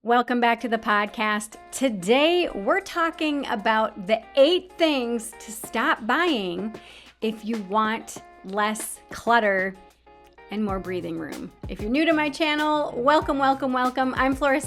Welcome back to the podcast. Today, we're talking about the 8 things to stop buying if you want less clutter and more breathing room. If you're new to my channel, welcome. I'm Flora,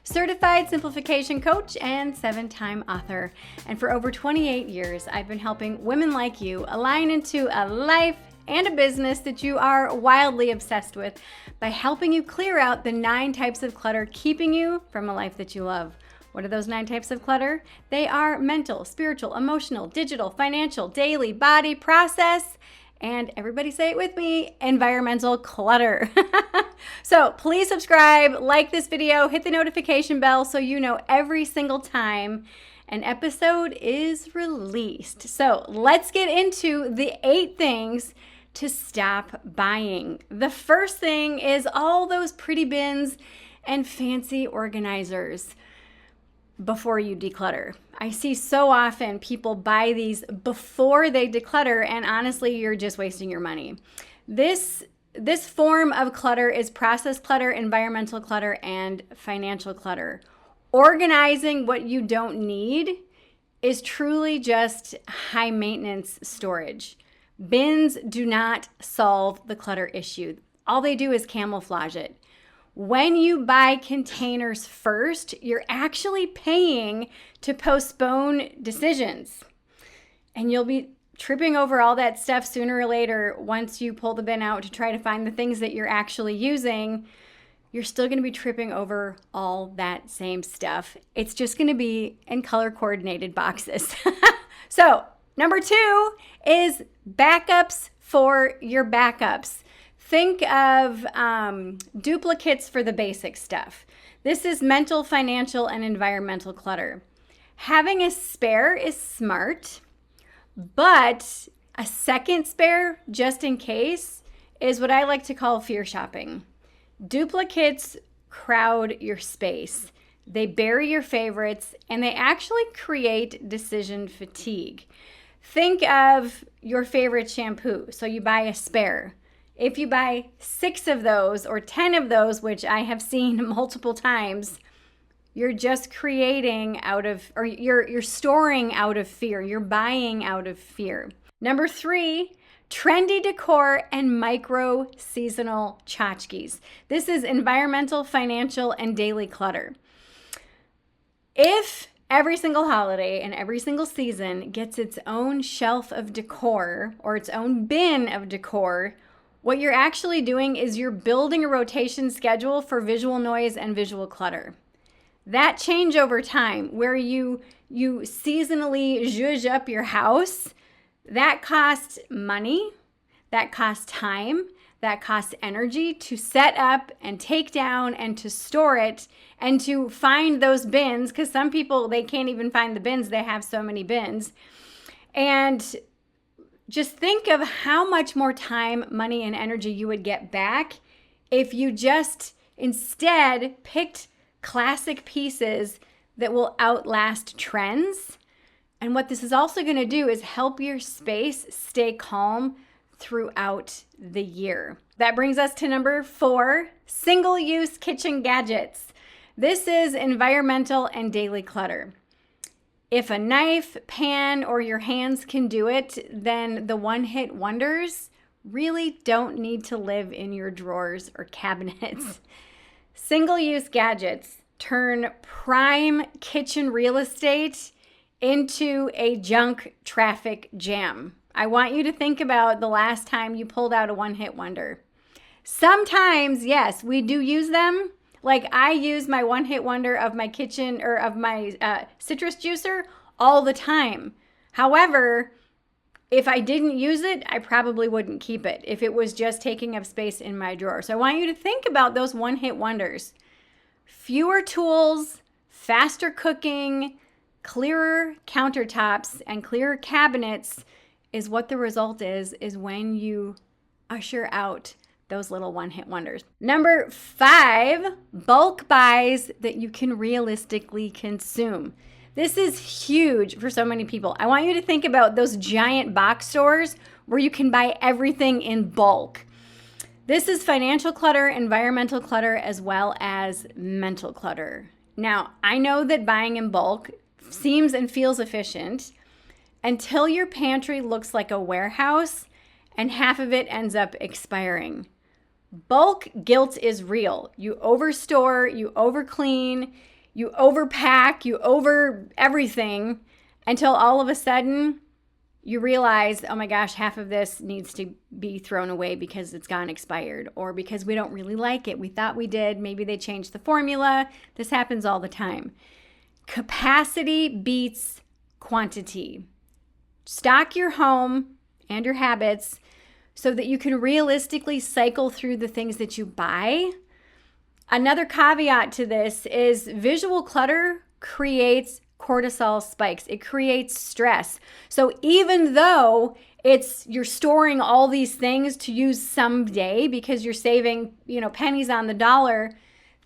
certified simplification coach and 7-time author. And for over 28 years, I've been helping women like you align into a life and a business that you are wildly obsessed with by helping you clear out the 9 types of clutter keeping you from a life that you love. What are those 9 types of clutter? They are mental, spiritual, emotional, digital, financial, daily, body, process, and everybody say it with me, environmental clutter. So please subscribe, like this video, hit the notification bell so you know every single time an episode is released. So let's get into the 8 things to stop buying. The first thing is all those pretty bins and fancy organizers before you declutter. I see so often people buy these before they declutter, and honestly, you're just wasting your money. This form of clutter is process clutter, environmental clutter, and financial clutter. Organizing what you don't need is truly just high maintenance storage. Bins do not solve the clutter issue. All they do is camouflage it. When you buy containers first, you're actually paying to postpone decisions. And you'll be tripping over all that stuff sooner or later. Once you pull the bin out to try to find the things that you're actually using, you're still going to be tripping over all that same stuff. It's just going to be in color coordinated boxes. So, number 2 is backups for your backups. Think of duplicates for the basic stuff. This is mental, financial, and environmental clutter. Having a spare is smart, but a second spare, just in case, is what I like to call fear shopping. Duplicates crowd your space. They bury your favorites, and they actually create decision fatigue. Think of your favorite shampoo. So you buy a spare. If you buy 6 of those or 10 of those, which I have seen multiple times, you're just creating out of, or you're storing out of fear. You're buying out of fear. Number 3, trendy decor and micro seasonal tchotchkes. This is environmental, financial, and daily clutter. If every single holiday and every single season gets its own shelf of decor or its own bin of decor, what you're actually doing is you're building a rotation schedule for visual noise and visual clutter. That change over time where you seasonally zhuzh up your house, that costs money, that costs time, that costs energy to set up and take down and to store it and to find those bins, because some people, they can't even find the bins. They have so many bins. And just think of how much more time, money, and energy you would get back if you just instead picked classic pieces that will outlast trends. And what this is also going to do is help your space stay calm throughout the year. That brings us to number 4, single-use kitchen gadgets. This is environmental and daily clutter. If a knife, pan, or your hands can do it, then the one-hit wonders really don't need to live in your drawers or cabinets. Single-use gadgets turn prime kitchen real estate into a junk traffic jam. I want you to think about the last time you pulled out a one-hit wonder. Sometimes, yes, we do use them. Like I use my one-hit wonder of my kitchen or of my citrus juicer all the time. However, if I didn't use it, I probably wouldn't keep it if it was just taking up space in my drawer. So I want you to think about those one-hit wonders. Fewer tools, faster cooking, clearer countertops, and clearer cabinets is what the result is when you usher out those little one-hit wonders. Number 5, bulk buys that you can realistically consume. This is huge for so many people. I want you to think about those giant box stores where you can buy everything in bulk. This is financial clutter, environmental clutter, as well as mental clutter. Now, I know that buying in bulk seems and feels efficient until your pantry looks like a warehouse and half of it ends up expiring. Bulk guilt is real. You overstore, you overclean, you overpack, you over everything until all of a sudden you realize, oh my gosh, half of this needs to be thrown away because it's gone expired or because we don't really like it. We thought we did. Maybe they changed the formula. This happens all the time. Capacity beats quantity. Stock your home and your habits so that you can realistically cycle through the things that you buy. Another caveat to this is visual clutter creates cortisol spikes. It creates stress. So even though you're storing all these things to use someday because you're saving, pennies on the dollar,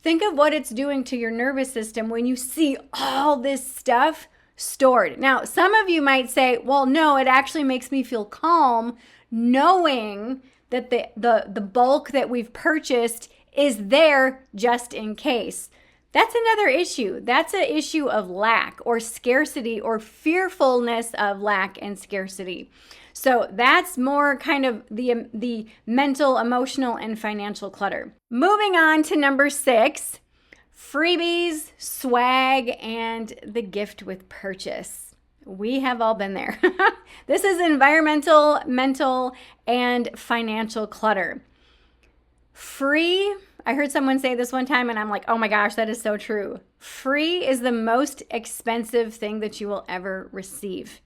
think of what it's doing to your nervous system when you see all this stuff stored. Now, some of you might say, well, no, it actually makes me feel calm knowing that the bulk that we've purchased is there just in case. That's another issue. That's an issue of lack or scarcity or fearfulness of lack and scarcity. So that's more kind of the mental, emotional, and financial clutter. Moving on to number 6, freebies, swag, and the gift with purchase. We have all been there. This is environmental, mental, and financial clutter. Free, I heard someone say this one time and I'm like, oh my gosh, that is so true. Free is the most expensive thing that you will ever receive.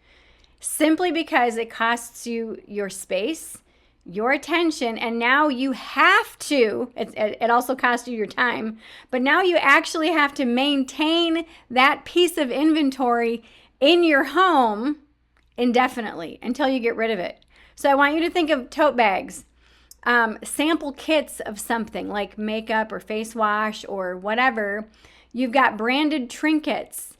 Simply because it costs you your space, your attention, and now you have to, it also costs you your time, but now you actually have to maintain that piece of inventory in your home indefinitely until you get rid of it. So I want you to think of tote bags. Sample kits of something like makeup or face wash or whatever. You've got branded trinkets.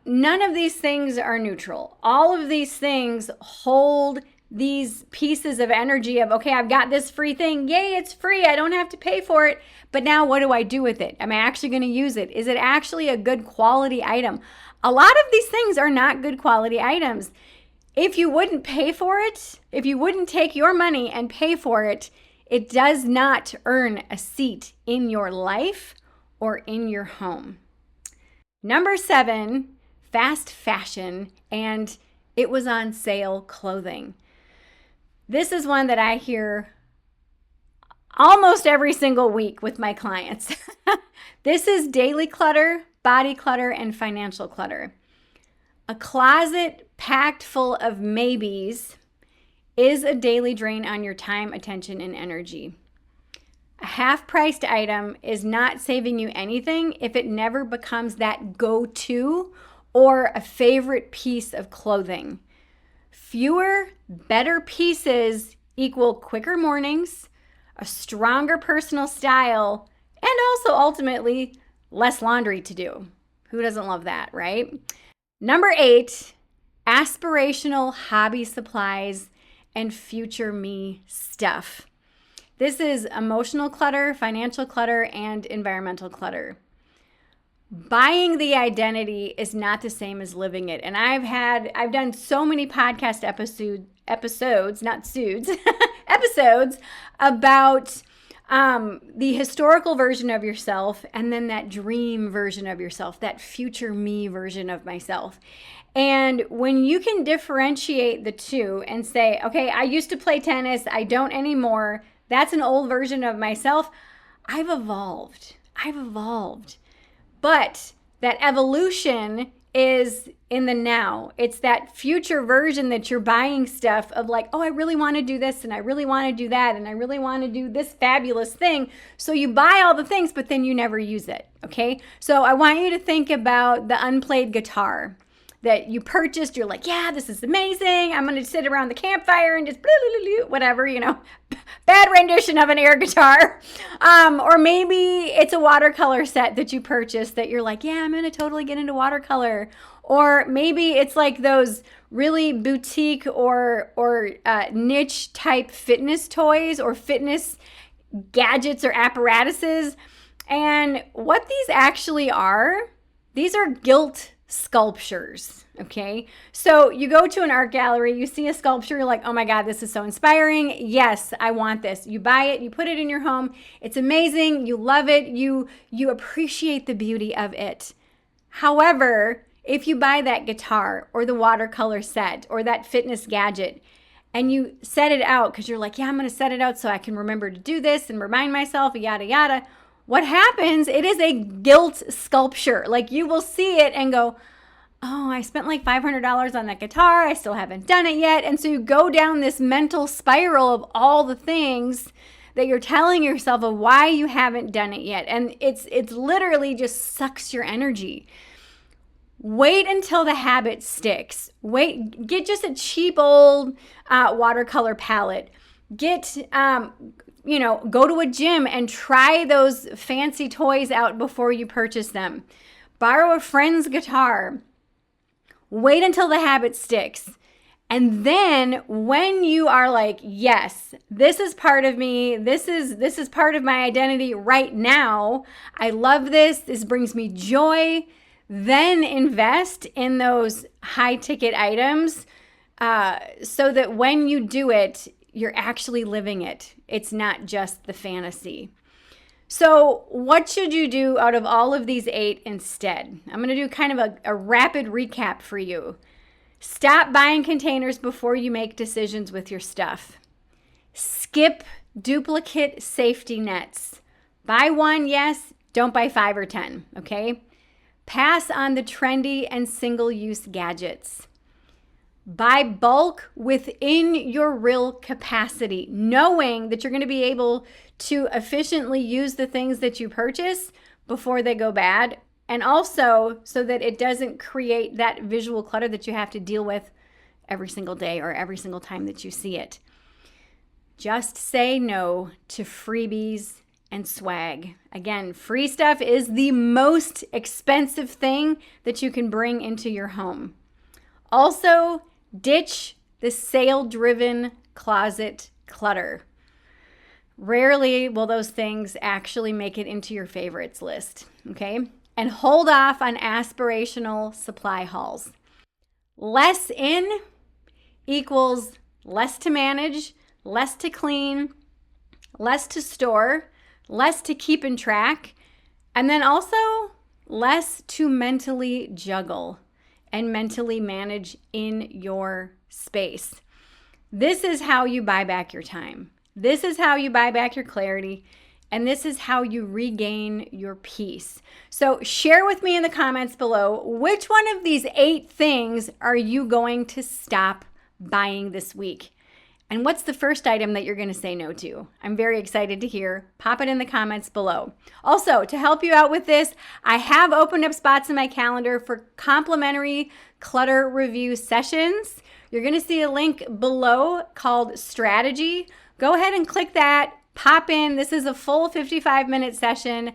None of these things are neutral. All of these things hold these pieces of energy of, okay, I've got this free thing. Yay, it's free. I don't have to pay for it. But now what do I do with it? Am I actually going to use it? Is it actually a good quality item? A lot of these things are not good quality items. If you wouldn't pay for it, if you wouldn't take your money and pay for it, it does not earn a seat in your life or in your home. Number 7, fast fashion and it was on sale clothing. This is one that I hear almost every single week with my clients. This is daily clutter, body clutter, and financial clutter. A closet packed full of maybes is a daily drain on your time, attention, and energy. A half-priced item is not saving you anything if it never becomes that go-to or a favorite piece of clothing. Fewer, better pieces equal quicker mornings, a stronger personal style, and also ultimately less laundry to do. Who doesn't love that, right? Number 8, aspirational hobby supplies and future me stuff. This is emotional clutter, financial clutter, and environmental clutter. Buying the identity is not the same as living it. And I've done so many podcast episodes, not suits, episodes about the historical version of yourself and then that dream version of yourself, that future me version of myself. And when you can differentiate the two and say, okay, I used to play tennis, I don't anymore, that's an old version of myself, I've evolved. But that evolution is in the now. It's that future version that you're buying stuff of like, oh, I really want to do this and I really want to do that and I really want to do this fabulous thing. So you buy all the things, but then you never use it, okay? So I want you to think about the unplayed guitar. that you purchased. You're like, yeah, this is amazing. I'm going to sit around the campfire and just whatever, bad rendition of an air guitar. Or maybe it's a watercolor set that you purchased that you're like, yeah, I'm going to totally get into watercolor. Or maybe it's like those really boutique or niche type fitness toys or fitness gadgets or apparatuses. And what these actually are, these are guilt sculptures, okay? So you go to an art gallery, you see a sculpture, you're like, oh my God, this is so inspiring. Yes, I want this. You buy it, you put it in your home. It's amazing. You love it. You appreciate the beauty of it. However, if you buy that guitar or the watercolor set or that fitness gadget and you set it out because you're like, yeah, I'm going to set it out so I can remember to do this and remind myself, yada, yada. What happens, it is a guilt sculpture. Like you will see it and go, oh, I spent like $500 on that guitar. I still haven't done it yet. And so you go down this mental spiral of all the things that you're telling yourself of why you haven't done it yet. And it's literally just sucks your energy. Wait until the habit sticks. Get just a cheap old watercolor palette. Go to a gym and try those fancy toys out before you purchase them. Borrow a friend's guitar. Wait until the habit sticks. And then when you are like, yes, this is part of me. This is part of my identity right now. I love this. This brings me joy. Then invest in those high ticket items so that when you do it, you're actually living it. It's not just the fantasy. So what should you do out of all of these 8 instead? I'm going to do kind of a rapid recap for you. Stop buying containers before you make decisions with your stuff. Skip duplicate safety nets. Buy one, yes. Don't buy 5 or 10, okay? Pass on the trendy and single-use gadgets. Buy bulk within your real capacity, knowing that you're going to be able to efficiently use the things that you purchase before they go bad, and also so that it doesn't create that visual clutter that you have to deal with every single day or every single time that you see it. Just say no to freebies and swag. Again, free stuff is the most expensive thing that you can bring into your home. Also, ditch the sale-driven closet clutter. Rarely will those things actually make it into your favorites list, okay? And hold off on aspirational supply hauls. Less in equals less to manage, less to clean, less to store, less to keep in track, and then also less to mentally juggle and mentally manage in your space. This is how you buy back your time. This is how you buy back your clarity. And this is how you regain your peace. So share with me in the comments below, which one of these 8 things are you going to stop buying this week? And what's the first item that you're going to say no to? I'm very excited to hear. Pop it in the comments below. Also, to help you out with this, I have opened up spots in my calendar for complimentary clutter review sessions. You're going to see a link below called Strategy. Go ahead and click that. Pop in. This is a full 55-minute session.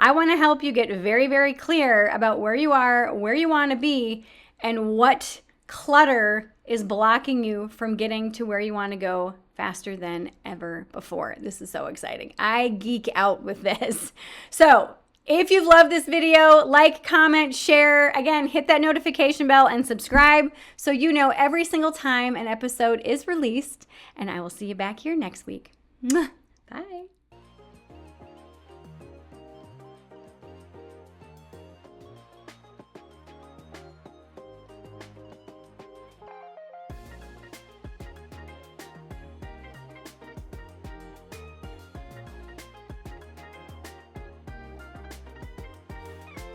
I want to help you get very, very clear about where you are, where you want to be, and what clutter is blocking you from getting to where you want to go faster than ever before. This is so exciting. I geek out with this. So if you've loved this video, like, comment, share. Again, hit that notification bell and subscribe so you know every single time an episode is released. And I will see you back here next week. Mwah. Bye.